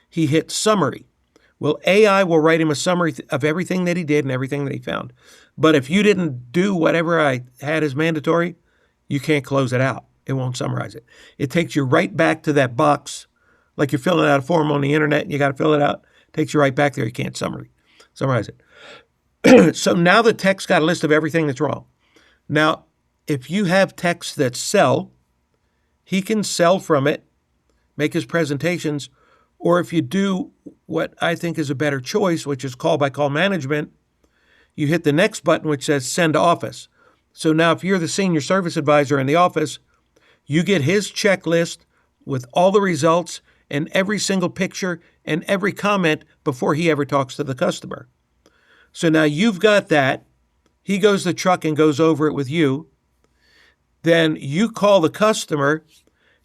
he hits summary. Well, AI will write him a summary of everything that he did and everything that he found. But if you didn't do whatever I had as mandatory, you can't close it out. It won't summarize it. It takes you right back to that box, like you're filling out a form on the internet and you got to fill it out. It takes you right back there. You can't summarize it. So now the tech's got a list of everything that's wrong. Now, if you have techs that sell, he can sell from it, make his presentations, or if you do what I think is a better choice, which is call-by-call management, you hit the next button which says send to office. So now if you're the senior service advisor in the office, you get his checklist with all the results and every single picture and every comment before he ever talks to the customer. So now you've got that. He goes to the truck and goes over it with you. Then you call the customer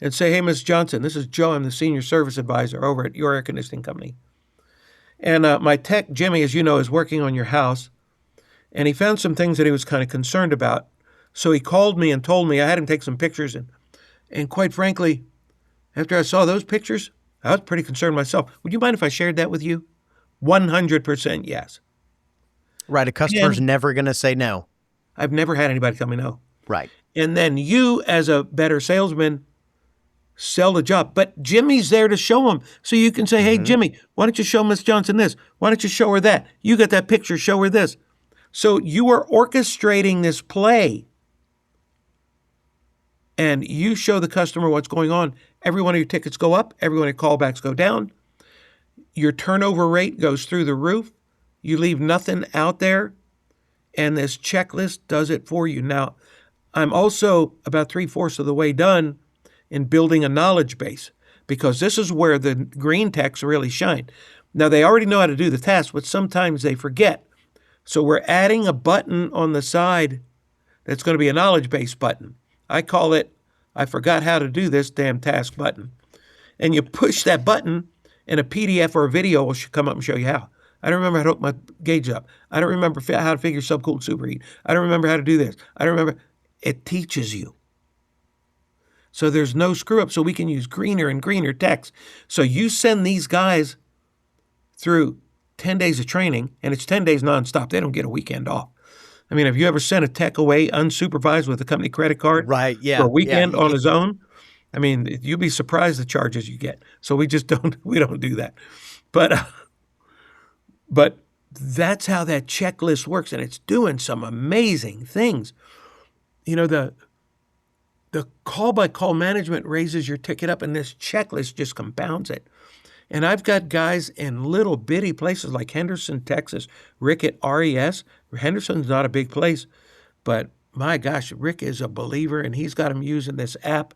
and say, hey, Ms. Johnson, this is Joe. I'm the senior service advisor over at your air conditioning company. And my tech, Jimmy, as you know, is working on your house. And he found some things that he was kind of concerned about. So he called me and told me I had him take some pictures. And quite frankly, after I saw those pictures, I was pretty concerned myself. Would you mind if I shared that with you? 100% yes. Right. A customer's never going to say no. I've never had anybody tell me no. Right. And then you, as a better salesman, sell the job. But Jimmy's there to show him. So you can say, hey, Jimmy, why don't you show Miss Johnson this? Why don't you show her that? You got that picture, show her this. So you are orchestrating this play. And you show the customer what's going on. Every one of your tickets go up. Every one of your callbacks go down. Your turnover rate goes through the roof. You leave nothing out there. And this checklist does it for you. Now, I'm also about 3/4 of the way done in building a knowledge base, because this is where the green techs really shine. Now, they already know how to do the task, but sometimes they forget. So we're adding a button on the side that's going to be a knowledge base button. I call it, I forgot how to do this damn task button. And you push that button and a PDF or a video will come up and show you how. I don't remember how to hook my gauge up. I don't remember how to figure subcooled superheat. I don't remember how to do this. I don't remember. It teaches you. So there's no screw up. So we can use greener and greener text. So you send these guys through 10 days of training, and it's 10 days nonstop. They don't get a weekend off. I mean, have you ever sent a tech away unsupervised with a company credit card for a weekend on his own? I mean, you'd be surprised the charges you get. So we just don't do that. But that's how that checklist works, and it's doing some amazing things. You know, the call-by-call management raises your ticket up, and this checklist just compounds it. And I've got guys in little bitty places like Henderson, Texas, Rick at RES. Henderson's not a big place, but my gosh, Rick is a believer, and he's got them using this app,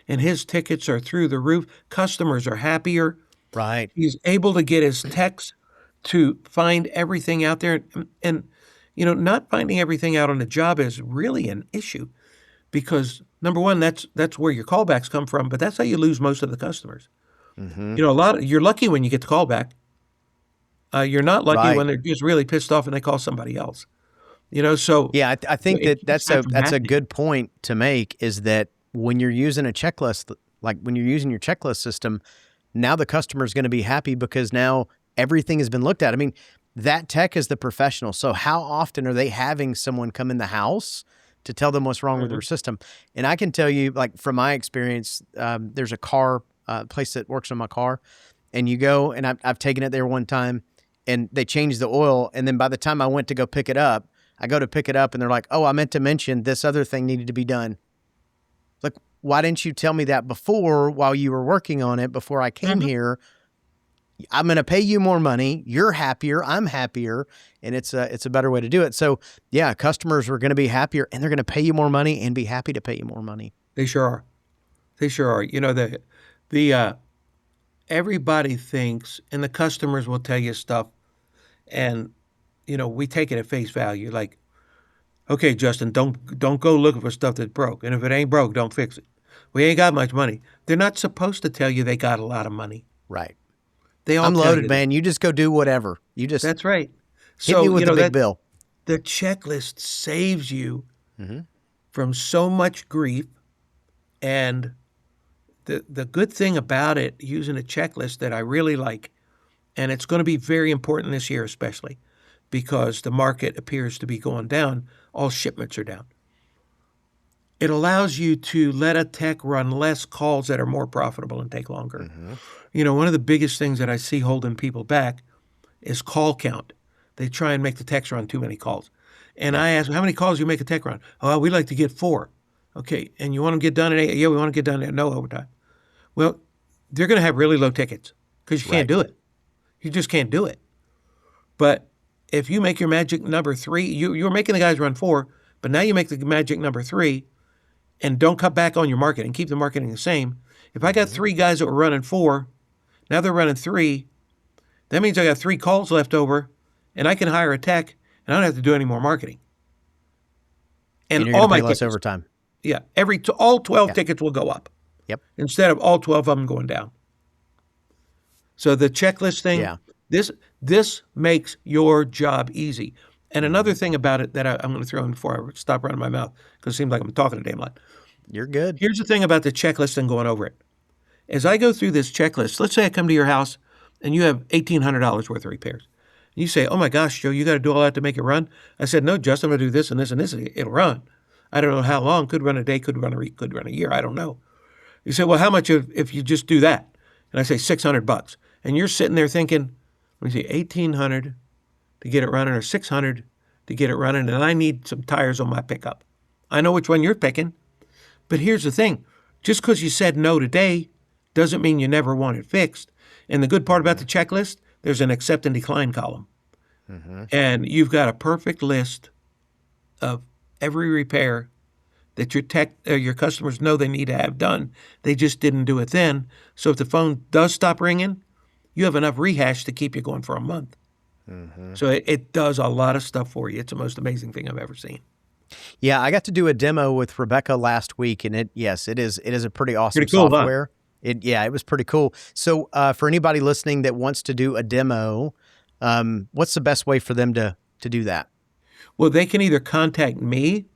and his tickets are through the roof. Customers are happier. Right. He's able to get his techs to find everything out there. And you know, not finding everything out on the job is really an issue. because number one, that's where your callbacks come from, but that's how you lose most of the customers. Mm-hmm. You know, you're lucky when you get the callback. You're not lucky Right. when they're just really pissed off and they call somebody else. You know, so Yeah, I think it keeps that from that's a happening. good point to make, is that when you're using a checklist, like when you're using your checklist system, now the customer is going to be happy because now everything has been looked at. I mean, that tech is the professional. So how often are they having someone come in the house to tell them what's wrong with their system? And I can tell you, like from my experience, there's a car place that works on my car, and you go, and I've taken it there one time, and they changed the oil, and then by the time I went to go pick it up, I go to pick it up and they're like, oh, I meant to mention this other thing needed to be done. Like, why didn't you tell me that before while you were working on it before I came here? I'm going to pay you more money. You're happier. I'm happier. And it's a better way to do it. So yeah, customers are going to be happier and they're going to pay you more money and be happy to pay you more money. They sure are. They sure are. You know, the everybody thinks, and the customers will tell you stuff, and you know, we take it at face value. Like, okay, Justin, don't go looking for stuff that's broke, and if it ain't broke, don't fix it. We ain't got much money. They're not supposed to tell you they got a lot of money. Right. They all I'm tell loaded, you man. You just go do whatever. You just that's right. hit So me with you know the big bill. the checklist saves you from so much grief, and the good thing about it, using a checklist that I really like, and it's going to be very important this year especially, because the market appears to be going down. All shipments are down. It allows you to let a tech run less calls that are more profitable and take longer. You know, one of the biggest things that I see holding people back is call count. They try and make the techs run too many calls. And I ask them, how many calls you make a tech run? Oh, we like to get 4. Okay, and you want them to get done at 8? Yeah, we want to get done at no overtime. Well, they're going to have really low tickets because you can't do it. You just can't do it. But if you make your magic number 3, you're making the guys run 4, but now you make the magic number 3, and don't cut back on your marketing. Keep the marketing the same. If I got 3 guys that were running 4, now they're running 3, that means I got 3 calls left over, and I can hire a tech, and I don't have to do any more marketing. And you're all going to my pay less tickets, overtime. yeah, all 12 tickets will go up. Yep. Instead of all 12 of them going down. So the checklist thing, this makes your job easy. And another thing about it that I'm going to throw in before I stop running my mouth, because it seems like I'm talking a damn lot. You're good. Here's the thing about the checklist and going over it. As I go through this checklist, let's say I come to your house and you have $1,800 worth of repairs. You say, oh my gosh, Joe, you got to do all that to make it run? I said, no, Justin, I'm going to do this and this and this. It'll run. I don't know how long. Could run a day, could run a week, could run a year. I don't know. You say, well, how much if you just do that? And I say $600. And you're sitting there thinking, let me see, $1,800 to get it running, or $600 to get it running, and I need some tires on my pickup. I know which one you're picking. But here's the thing. Just because you said no today doesn't mean you never want it fixed. And the good part about the checklist, there's an accept and decline column. And you've got a perfect list of every repair that your customers know they need to have done. They just didn't do it then. So if the phone does stop ringing, you have enough rehash to keep you going for a month. So it does a lot of stuff for you. It's the most amazing thing I've ever seen. Yeah, I got to do a demo with Rebecca last week, and it is a pretty awesome Pretty cool, software. Huh? It was pretty cool. So for anybody listening that wants to do a demo, what's the best way for them to do that? Well, they can either contact me,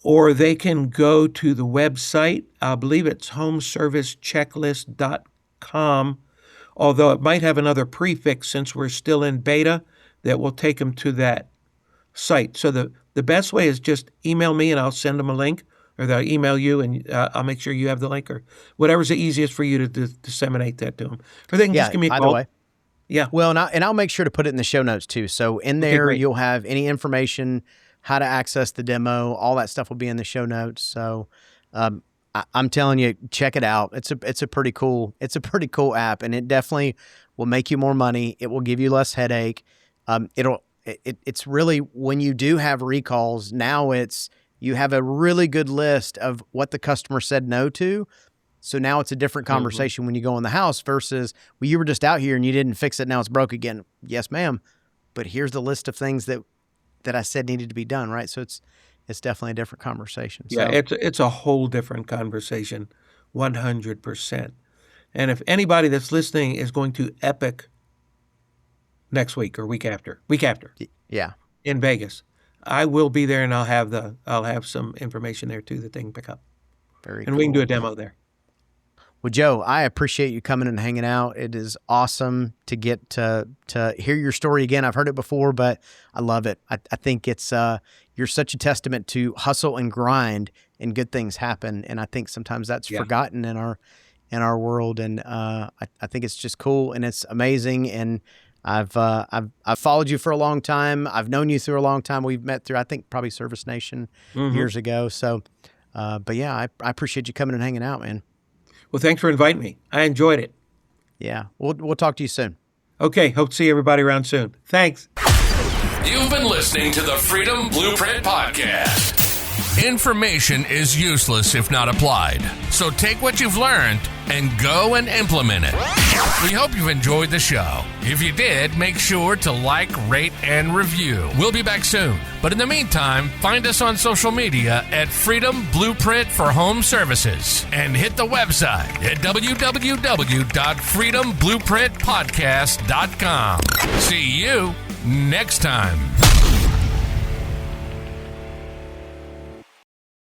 or they can go to the website. I believe it's homeservicechecklist.com, although it might have another prefix since we're still in beta that will take them to that site. So the best way is just email me and I'll send them a link, or they'll email you and I'll make sure you have the link, or whatever's the easiest for you to disseminate that to them. Or they can just give me a call. Either way. Yeah. Well, and I'll make sure to put it in the show notes too. So in there, you'll have any information, how to access the demo, all that stuff will be in the show notes. So I'm telling you, check it out. It's a pretty cool app, and it definitely will make you more money. It will give you less headache. It's really, when you do have recalls, now you have a really good list of what the customer said no to. So now it's a different conversation when you go in the house versus, well, you were just out here and you didn't fix it. Now it's broke again. Yes, ma'am. But here's the list of things that I said needed to be done. Right. So it's definitely a different conversation. Yeah, So, it's a whole different conversation, 100%. And if anybody that's listening is going to Epic next week or week after yeah. in Vegas, I will be there, and I'll have some information there too that they can pick up, Very and cool. we can do a demo there. Well, Joe, I appreciate you coming and hanging out. It is awesome to get to hear your story again. I've heard it before, but I love it. I think it's you're such a testament to hustle and grind, and good things happen. And I think sometimes that's forgotten in our world. And I think it's just cool and it's amazing. And I've followed you for a long time. I've known you through a long time. We've met through, I think, probably Service Nation years ago. So, but yeah, I appreciate you coming and hanging out, man. Well, thanks for inviting me. I enjoyed it. Yeah, we'll talk to you soon. Okay, hope to see everybody around soon. Thanks. You've been listening to the Freedom Blueprint Podcast. Information is useless if not applied. So take what you've learned and go and implement it. We hope you've enjoyed the show. If you did, make sure to like, rate, and review. We'll be back soon. But in the meantime, find us on social media at Freedom Blueprint for Home Services and hit the website at www.freedomblueprintpodcast.com. See you next time.